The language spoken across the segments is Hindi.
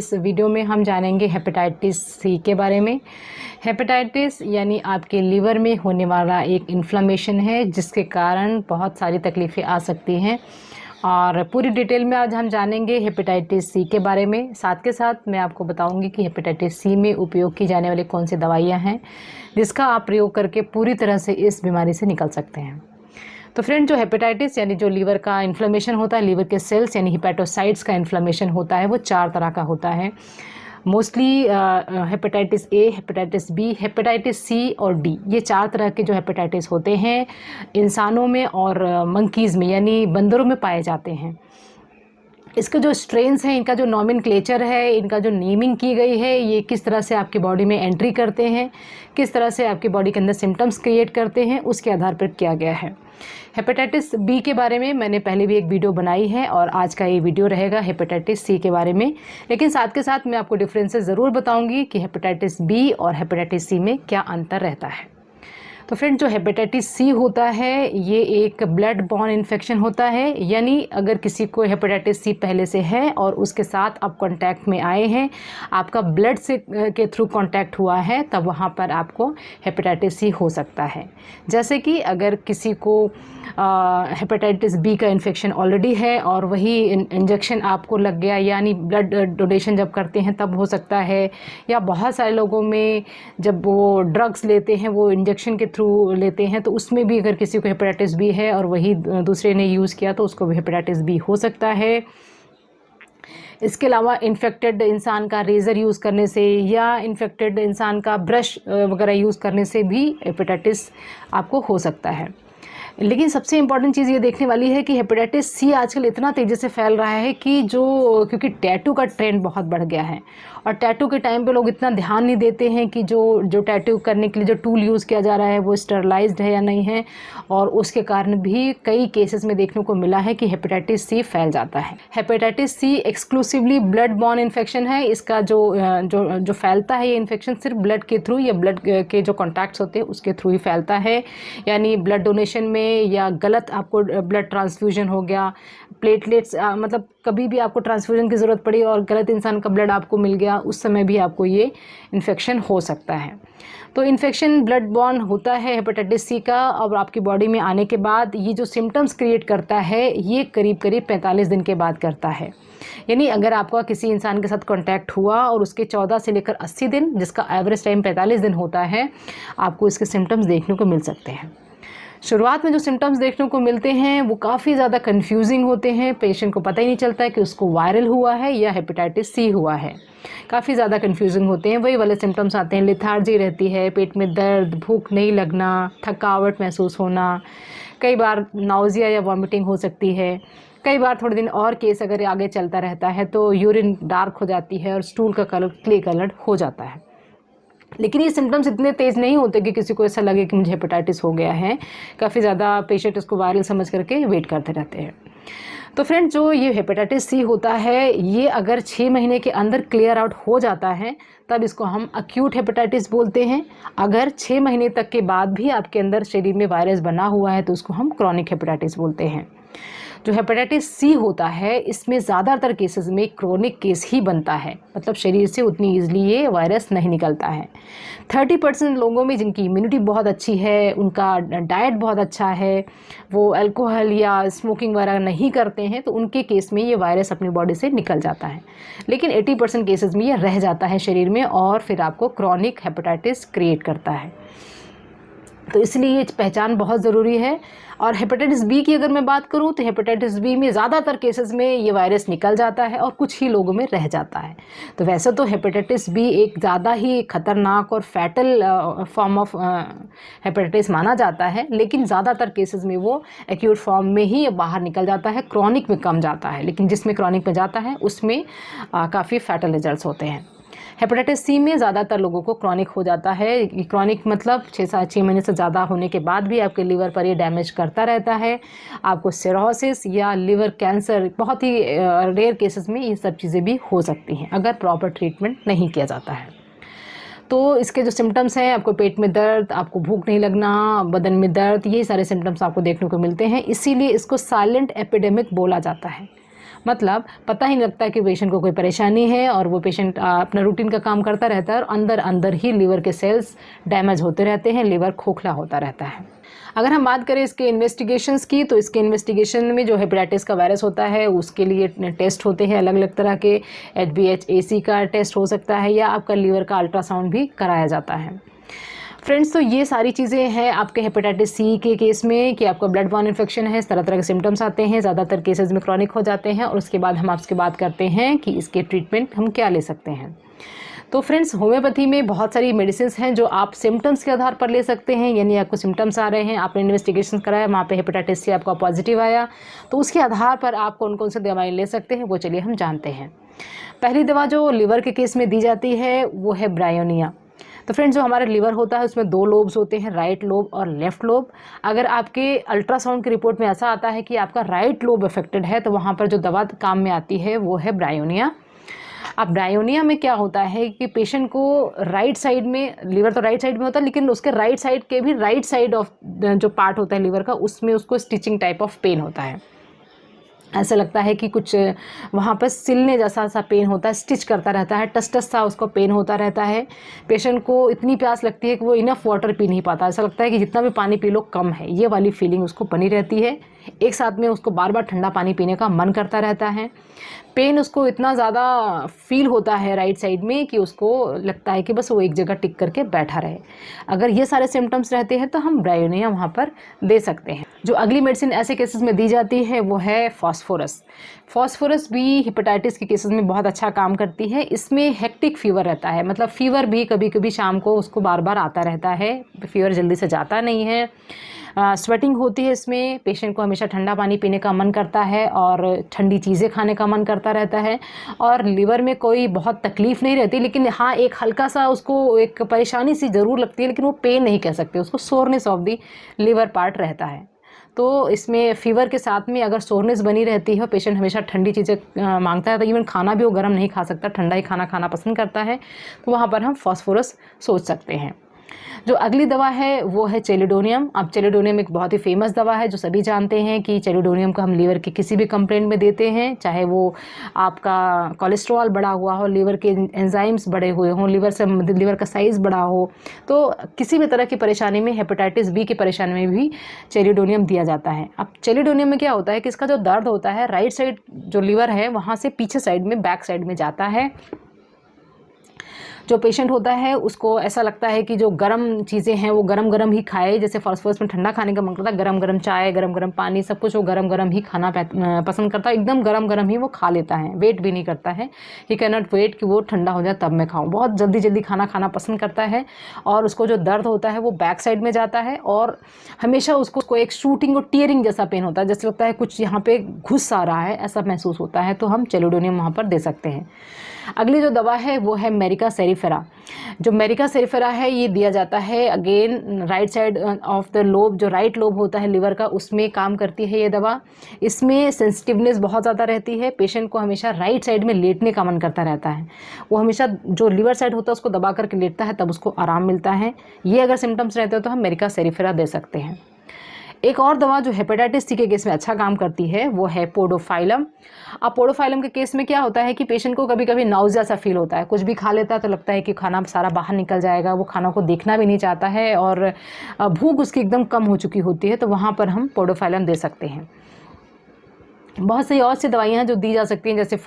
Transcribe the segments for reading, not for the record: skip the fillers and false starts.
इस वीडियो में हम जानेंगे हेपेटाइटिस सी के बारे में। हेपेटाइटिस यानी आपके लीवर में होने वाला एक इन्फ्लेमेशन है जिसके कारण बहुत सारी तकलीफ़ें आ सकती हैं और पूरी डिटेल में आज हम जानेंगे हेपेटाइटिस सी के बारे में। साथ के साथ मैं आपको बताऊंगी कि हेपेटाइटिस सी में उपयोग की जाने वाली कौन सी दवाइयाँ हैं जिसका आप प्रयोग करके पूरी तरह से इस बीमारी से निकल सकते हैं। तो फ्रेंड, जो हेपेटाइटिस यानी जो लीवर का इन्फ्लेमेशन होता है, लीवर के सेल्स यानी हिपेटोसाइट्स का इन्फ्लेमेशन होता है, वो 4 तरह का होता है। Mostly hepatitis A, hepatitis B, hepatitis C और डी, ये 4 तरह के जो हेपेटाइटिस होते हैं इंसानों में और मंकीज़ में यानी बंदरों में पाए जाते हैं। इसके जो स्ट्रेन्स हैं, इनका जो नॉमेनक्लेचर है, इनका जो नेमिंग की गई है, ये किस तरह से आपकी बॉडी में एंट्री करते हैं, किस तरह से आपकी बॉडी के अंदर सिम्टम्स क्रिएट करते हैं, उसके आधार पर किया गया है। हेपेटाइटिस बी के बारे में मैंने पहले भी एक वीडियो बनाई है और आज का ये वीडियो रहेगा हेपेटाइटिस सी के बारे में। लेकिन साथ के साथ मैं आपको डिफरेंसेस ज़रूर बताऊंगी कि हेपेटाइटिस बी और हेपेटाइटिस सी में क्या अंतर रहता है। तो फ्रेंड, जो हेपेटाइटिस सी होता है ये एक ब्लड बॉर्न इन्फेक्शन होता है, यानी अगर किसी को हेपेटाइटिस सी पहले से है और उसके साथ आप कांटेक्ट में आए हैं, आपका ब्लड से के थ्रू कांटेक्ट हुआ है, तब वहाँ पर आपको हेपेटाइटिस सी हो सकता है। जैसे कि अगर किसी को हेपेटाइटिस बी का इन्फेक्शन ऑलरेडी है और वही इंजेक्शन आपको लग गया, यानी ब्लड डोनेशन जब करते हैं तब हो सकता है, या बहुत सारे लोगों में जब वो ड्रग्स लेते हैं वो इंजेक्शन के थ्रू लेते हैं, तो उसमें भी अगर किसी को हेपेटाइटिस बी है और वही दूसरे ने यूज़ किया तो उसको भी हेपेटाइटिस बी हो सकता है। इसके अलावा इन्फेक्टेड इंसान का रेज़र यूज़ करने से या इन्फेक्टेड इंसान का ब्रश वगैरह यूज़ करने से भी हेपेटाइटिस आपको हो सकता है। लेकिन सबसे इम्पॉर्टेंट चीज़ ये देखने वाली है कि हेपेटाइटिस सी आजकल इतना तेज़ी से फैल रहा है कि क्योंकि टैटू का ट्रेंड बहुत बढ़ गया है और टैटू के टाइम पे लोग इतना ध्यान नहीं देते हैं कि जो टैटू करने के लिए जो टूल यूज़ किया जा रहा है वो स्टरलाइज्ड है या नहीं है, और उसके कारण भी कई केसेस में देखने को मिला है कि हेपेटाइटिस सी फैल जाता है। Hepatitis C exclusively blood borne infection है। इसका जो फैलता है ये इन्फेक्शन सिर्फ ब्लड के थ्रू या ब्लड के जो कॉन्टैक्ट्स होते हैं उसके थ्रू ही फैलता है, यानी ब्लड डोनेशन में या गलत आपको ब्लड ट्रांसफ्यूजन हो गया, प्लेटलेट्स मतलब कभी भी आपको ट्रांसफ्यूजन की ज़रूरत पड़ी और गलत इंसान का ब्लड आपको मिल गया, उस समय भी आपको ये इन्फेक्शन हो सकता है। तो इन्फेक्शन ब्लड बॉर्न होता है हेपेटाइटिस सी का, और आपकी बॉडी में आने के बाद ये जो सिम्टम्स क्रिएट करता है ये करीब 45 दिन के बाद करता है। यानी अगर आपका किसी इंसान के साथ कांटेक्ट हुआ और उसके 14 से लेकर 80 दिन, जिसका एवरेज टाइम 45 दिन होता है, आपको इसके सिम्टम्स देखने को मिल सकते हैं। शुरुआत में जो सिम्टम्स देखने को मिलते हैं वो काफ़ी ज़्यादा कंफ्यूजिंग होते हैं। पेशेंट को पता ही नहीं चलता है कि उसको वायरल हुआ है या हेपेटाइटिस सी हुआ है। काफ़ी ज़्यादा कंफ्यूजिंग होते हैं। वही वाले सिम्टम्स आते हैं, लेथार्जी रहती है, पेट में दर्द, भूख नहीं लगना, थकावट महसूस होना, कई बार नाउजिया या वॉमिटिंग हो सकती है। कई बार थोड़े दिन और केस अगर आगे चलता रहता है तो यूरिन डार्क हो जाती है और स्टूल का कलर क्ले कलर हो जाता है। लेकिन ये सिम्टम्स इतने तेज़ नहीं होते कि किसी को ऐसा लगे कि मुझे हेपेटाइटिस हो गया है। काफ़ी ज़्यादा पेशेंट इसको वायरल समझ करके वेट करते रहते हैं। तो फ्रेंड, जो ये हेपेटाइटिस सी होता है ये अगर 6 महीने के अंदर क्लियर आउट हो जाता है तब इसको हम अक्यूट हेपेटाइटिस बोलते हैं। अगर 6 महीने तक के बाद भी आपके अंदर शरीर में वायरस बना हुआ है तो उसको हम क्रॉनिक हेपेटाइटिस बोलते हैं। जो हेपेटाइटिस सी होता है इसमें ज़्यादातर केसेस में क्रोनिक केस ही बनता है, मतलब शरीर से उतनी ईजिली ये वायरस नहीं निकलता है। 30% लोगों में जिनकी इम्यूनिटी बहुत अच्छी है, उनका डाइट बहुत अच्छा है, वो अल्कोहल या स्मोकिंग वगैरह नहीं करते हैं, तो उनके केस में ये वायरस अपनी बॉडी से निकल जाता है। लेकिन 80% केसेस में ये रह जाता है शरीर में और फिर आपको क्रॉनिक हेपेटाइटिस क्रिएट करता है। तो इसलिए ये पहचान बहुत ज़रूरी है। और हेपेटाइटिस बी की अगर मैं बात करूं तो हेपेटाइटिस बी में ज़्यादातर केसेस में ये वायरस निकल जाता है और कुछ ही लोगों में रह जाता है। तो वैसे तो हेपेटाइटिस बी एक ज़्यादा ही खतरनाक और फैटल फॉर्म ऑफ हेपेटाइटिस माना जाता है, लेकिन ज़्यादातर केसेस में वो एक्यूट फॉर्म में ही बाहर निकल जाता है, क्रॉनिक में कम जाता है। लेकिन जिसमें क्रॉनिक में जाता है उसमें काफ़ी फैटल रिजल्ट्स होते हैं। हेपेटाइटिस सी में ज़्यादातर लोगों को क्रॉनिक हो जाता है। क्रॉनिक मतलब 6 महीने से ज़्यादा होने के बाद भी आपके लीवर पर ये डैमेज करता रहता है। आपको सिरोसिस या लिवर कैंसर, बहुत ही रेयर केसेस में ये सब चीज़ें भी हो सकती हैं अगर प्रॉपर ट्रीटमेंट नहीं किया जाता है। तो इसके जो सिम्टम्स हैं, आपको पेट में दर्द, आपको भूख नहीं लगना, बदन में दर्द, ये सारे सिम्टम्स आपको देखने को मिलते हैं। इसीलिए इसको साइलेंट एपिडेमिक बोला जाता है। मतलब पता ही नहीं लगता कि पेशेंट को कोई परेशानी है और वो पेशेंट अपना रूटीन का काम करता रहता है और अंदर अंदर ही लीवर के सेल्स डैमेज होते रहते हैं, लीवर खोखला होता रहता है। अगर हम बात करें इसके इन्वेस्टिगेशंस की, तो इसके इन्वेस्टिगेशन में जो हेपेटाइटिस का वायरस होता है उसके लिए टेस्ट होते हैं अलग अलग तरह के। HbA1c का टेस्ट हो सकता है या आपका लीवर का अल्ट्रासाउंड भी कराया जाता है। फ्रेंड्स, तो ये सारी चीज़ें हैं आपके हेपेटाइटिस सी के केस में कि आपका ब्लड बॉर्न इन्फेक्शन है, तरह तरह के सिम्टम्स आते हैं, ज़्यादातर केसेस में क्रॉनिक हो जाते हैं और उसके बाद हम आपसे बात करते हैं कि इसके ट्रीटमेंट हम क्या ले सकते हैं। तो फ्रेंड्स, होम्योपैथी में बहुत सारी मेडिसिन्स हैं जो आप सिम्टम्स के आधार पर ले सकते हैं। यानी आपको सिम्टम्स आ रहे हैं, आपने इन्वेस्टिगेशन कराया, वहाँ पे हेपेटाइटिस सी आपका पॉजिटिव आया, तो उसके आधार पर आप कौन कौन सी दवाएं ले सकते हैं वो चलिए हम जानते हैं। पहली दवा जो लिवर के केस में दी जाती है वो है ब्रायोनिया। तो फ्रेंड्स, जो हमारा लिवर होता है उसमें 2 लोब्स होते हैं, राइट लोब और लेफ़्ट लोब। अगर आपके अल्ट्रासाउंड की रिपोर्ट में ऐसा आता है कि आपका राइट लोब अफेक्टेड है तो वहाँ पर जो दवा काम में आती है वो है ब्रायोनिया। अब ब्रायोनिया में क्या होता है कि पेशेंट को राइट साइड में, लिवर तो राइट साइड में होता है लेकिन उसके राइट साइड के भी राइट साइड ऑफ जो पार्ट होता है लिवर का उसमें उसको स्टिचिंग टाइप ऑफ पेन होता है। ऐसा लगता है कि कुछ वहाँ पर सिलने जैसा सा पेन होता है, स्टिच करता रहता है, टस टस सा उसको पेन होता रहता है। पेशेंट को इतनी प्यास लगती है कि वो इनफ वाटर पी नहीं पाता, ऐसा लगता है कि जितना भी पानी पी लो कम है, ये वाली फीलिंग उसको बनी रहती है। एक साथ में उसको बार बार ठंडा पानी पीने का मन करता रहता है। पेन उसको इतना ज़्यादा फील होता है राइट साइड में कि उसको लगता है कि बस वो एक जगह टिक करके बैठा रहे। अगर ये सारे सिम्टम्स रहते हैं तो हम ब्रायोनिया वहाँ पर दे सकते हैं। जो अगली मेडिसिन ऐसे केसेस में दी जाती है वो है फॉस्फोरस। फॉस्फोरस भी हेपेटाइटिस के केसेस में बहुत अच्छा काम करती है। इसमें हेक्टिक फीवर रहता है, मतलब फीवर भी कभी कभी शाम को उसको बार बार आता रहता है, फीवर जल्दी से जाता नहीं है। स्वेटिंग होती है इसमें, पेशेंट को हमेशा ठंडा पानी पीने का मन करता है और ठंडी चीज़ें खाने का मन करता रहता है और लिवर में कोई बहुत तकलीफ़ नहीं रहती, लेकिन हाँ एक हल्का सा उसको एक परेशानी सी ज़रूर लगती है, लेकिन वो पेन नहीं कह सकते, उसको soreness of the liver part रहता है। तो इसमें फ़ीवर के साथ में अगर सोरनेस बनी रहती है, पेशेंट हमेशा ठंडी चीज़ें मांगता है, तो इवन खाना भी वो गर्म नहीं खा सकता, ठंडा ही खाना खाना पसंद करता है, तो वहाँ पर हम फॉस्फोरस सोच सकते हैं। जो अगली दवा है वो है चेलिडोनियम। अब चेलिडोनियम एक बहुत ही फेमस दवा है जो सभी जानते हैं कि चेलिडोनियम को हम लीवर के किसी भी कंप्लेंट में देते हैं, चाहे वो आपका कोलेस्ट्रॉल बढ़ा हुआ हो, लीवर के एंजाइम्स बढ़े हुए हों, लीवर का साइज़ बड़ा हो, तो किसी भी तरह की परेशानी में, हेपेटाइटिस बी की परेशानी में भी चेलिडोनियम दिया जाता है। अब चेलिडोनियम में क्या होता है कि इसका जो दर्द होता है राइट साइड जो लीवर है वहाँ से पीछे साइड में, बैक साइड में जाता है। जो पेशेंट होता है उसको ऐसा लगता है कि जो गर्म चीज़ें हैं वो गरम गरम ही खाए, जैसे फॉस्फोरस में ठंडा खाने का मन करता है, गरम गरम चाय, गरम गरम पानी, सब कुछ वो गरम गरम ही खाना पसंद करता है, एकदम गरम गरम ही वो खा लेता है, वेट भी नहीं करता है, ही कैन नॉट वेट कि वो ठंडा हो जाए तब मैं खाऊं, बहुत जल्दी जल्दी खाना खाना पसंद करता है। और उसको जो दर्द होता है वो बैक साइड में जाता है और हमेशा उसको एक शूटिंग और टीयरिंग जैसा पेन होता है, जैसे लगता है कुछ यहाँ पे घुस आ रहा है, ऐसा महसूस होता है, तो हम चेलिडोनियम वहाँ पर दे सकते हैं। अगली जो दवा है वो है मेरिका सेरिफेरा। जो मेरिका सेरिफेरा है ये दिया जाता है again right side of the lobe, जो राइट लोब होता है लिवर का, उसमें काम करती है ये दवा। इसमें सेंसिटिवनेस बहुत ज़्यादा रहती है, पेशेंट को हमेशा राइट साइड में लेटने का मन करता रहता है, वो हमेशा जो लिवर साइड होता है उसको दबा करके लेटता है तब उसको आराम मिलता है। ये अगर सिम्टम्स रहते हो तो हम मेरिका सेरिफेरा दे सकते हैं। एक और दवा जो हेपेटाइटिस सी के केस में अच्छा काम करती है वो है पोडोफाइलम। अब पोडोफाइलम के केस में क्या होता है कि पेशेंट को कभी कभी नाउजिया सा फील होता है, कुछ भी खा लेता है तो लगता है कि खाना सारा बाहर निकल जाएगा, वो खाना को देखना भी नहीं चाहता है और भूख उसकी एकदम कम हो चुकी होती है, तो वहाँ पर हम पोडोफाइलम दे सकते हैं। बहुत सी और सी दवाइयाँ हैं जो दी जा सकती हैं, जैसे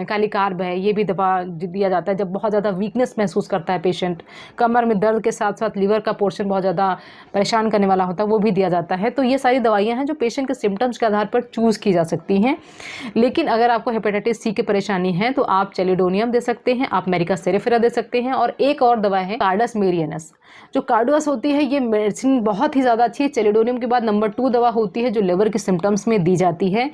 कैलिकार्ब है, ये भी दवा दिया जाता है जब बहुत ज़्यादा वीकनेस महसूस करता है पेशेंट, कमर में दर्द के साथ साथ लीवर का पोर्शन बहुत ज़्यादा परेशान करने वाला होता है, वो भी दिया जाता है। तो ये सारी दवाइयाँ हैं जो पेशेंट के सिम्टम्स के आधार पर चूज़ की जा सकती हैं। लेकिन अगर आपको हेपेटाइटिस सी की परेशानी है तो आप चेलिडोनियम दे सकते हैं, आप मेरिका सेरिफेरा दे सकते हैं, और एक और दवा है कार्डस मेरियनस। जो कार्डस होती है ये मेडिसिन बहुत ही ज़्यादा अच्छी है, चेलिडोनियम के बाद नंबर 2 दवा होती है जो लिवर के सिम्टम्स में दी जाती है।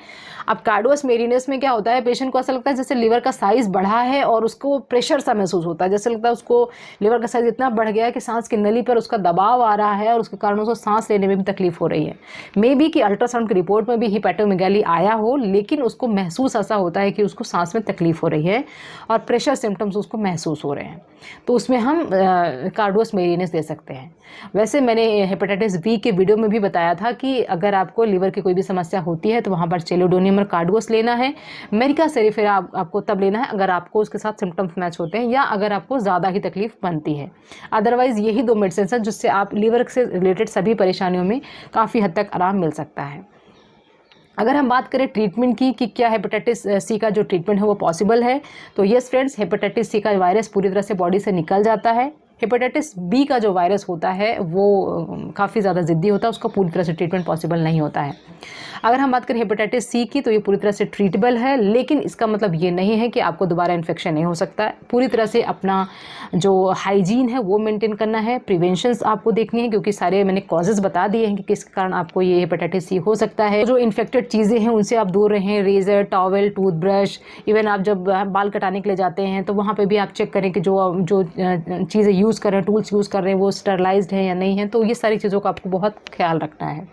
अब कार्डस मेरियनस में क्या होता है, पेशेंट को ऐसा लगता है जैसे लिवर का साइज़ बढ़ा है और उसको प्रेशर सा महसूस होता है, जैसे लगता है उसको लिवर का साइज़ इतना बढ़ गया है कि सांस की नली पर उसका दबाव आ रहा है और उसके कारण उसको सांस लेने में भी तकलीफ हो रही है। मे बी कि अल्ट्रासाउंड की रिपोर्ट में भी हिपैटोमेगाली आया हो, लेकिन उसको महसूस ऐसा होता है कि उसको सांस में तकलीफ हो रही है और प्रेशर सिम्टम्स उसको महसूस हो रहे हैं, तो उसमें हम कार्डस मेरियनस दे सकते हैं। वैसे मैंने हेपेटाइटिस बी के वीडियो में भी बताया था कि अगर आपको लीवर की कोई भी समस्या होती है तो वहाँ बार चेलोडोनियम और कार्डोस लेना है। मेरिका सेरीफेरा आपको तब लेना है अगर आपको उसके साथ सिम्टम्स मैच होते हैं या अगर आपको ज़्यादा ही तकलीफ बनती है। अदरवाइज़ यही 2 मेडिसिन हैं जिससे आप लीवर से रिलेटेड सभी परेशानियों में काफ़ी हद तक आराम मिल सकता है। अगर हम बात करें ट्रीटमेंट की कि क्या हेपेटाइटिस सी का जो ट्रीटमेंट है वो पॉसिबल है, तो यस फ्रेंड्स, हेपेटाइटिस सी का वायरस पूरी तरह से बॉडी से निकल जाता है। हेपेटाइटिस बी का जो वायरस होता है वो काफ़ी ज़्यादा ज़िद्दी होता है, उसका पूरी तरह से ट्रीटमेंट पॉसिबल नहीं होता है। अगर हम बात करें हेपेटाइटिस सी की, तो ये पूरी तरह से ट्रीटेबल है, लेकिन इसका मतलब ये नहीं है कि आपको दोबारा इन्फेक्शन नहीं हो सकता है। पूरी तरह से अपना जो हाइजीन है वो मेंटेन करना है, प्रिवेंशंस आपको देखनी है, क्योंकि सारे मैंने कॉजेज़ बता दिए हैं कि किस कारण आपको ये हेपेटाइटिस सी हो सकता है। जो इन्फेक्टेड चीज़ें हैं उनसे आप दूर रहें, रेज़र, टॉवल, टूथब्रश, इवन आप जब बाल कटाने के लिए जाते हैं तो वहाँ पर भी आप चेक करें कि जो चीज़ें यूज़ कर रहे हैं, टूल्स यूज़ कर रहे हैं, वो स्टरलाइज्ड हैं या नहीं है। तो ये सारी चीज़ों का आपको बहुत ख्याल रखना है।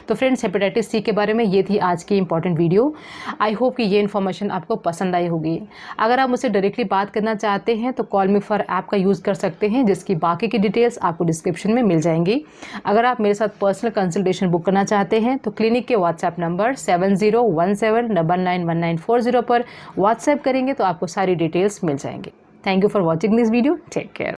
तो फ्रेंड्स, हेपेटाइटिस सी के बारे में ये थी आज की इंपॉर्टेंट वीडियो। आई होप कि ये इन्फॉर्मेशन आपको पसंद आई होगी। अगर आप मुझसे डायरेक्टली बात करना चाहते हैं तो कॉल मी फॉर ऐप का यूज़ कर सकते हैं, जिसकी बाकी की डिटेल्स आपको डिस्क्रिप्शन में मिल जाएंगी। अगर आप मेरे साथ पर्सनल कंसल्टेशन बुक करना चाहते हैं तो क्लिनिक के व्हाट्सएप नंबर 7017991940 पर व्हाट्सएप करेंगे तो आपको सारी डिटेल्स मिल जाएंगी। Thank you for watching this video. Take care.